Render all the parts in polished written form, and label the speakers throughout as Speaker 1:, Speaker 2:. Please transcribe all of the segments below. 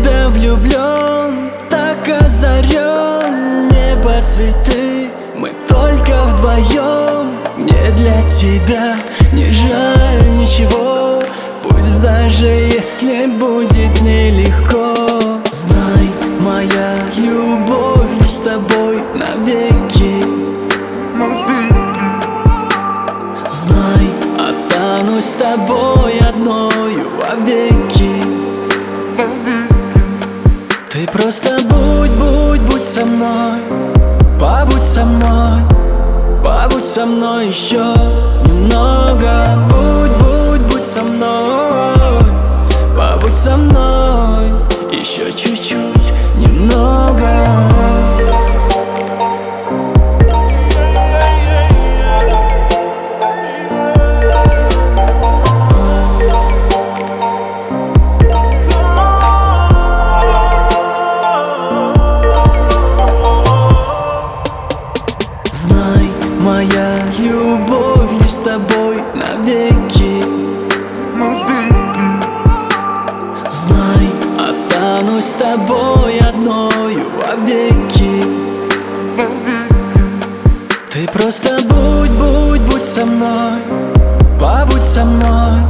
Speaker 1: когда влюблен, так озарен. Небо, цветы, мы только вдвоем. Мне для тебя не жаль ничего, пусть даже если будет нелегко. Знай, моя любовь лишь с тобой навеки. Знай, останусь с тобой одною вовеки. Ты просто будь со мной, побудь со мной, побудь со мной еще немного. Будь со мной, побудь со мной еще чуть-чуть, немного. Знай, моя любовь лишь с тобой навеки. Знай, останусь с тобой одною вовеки. Ты просто будь со мной, побудь со мной,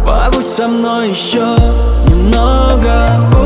Speaker 1: побудь со мной еще немного.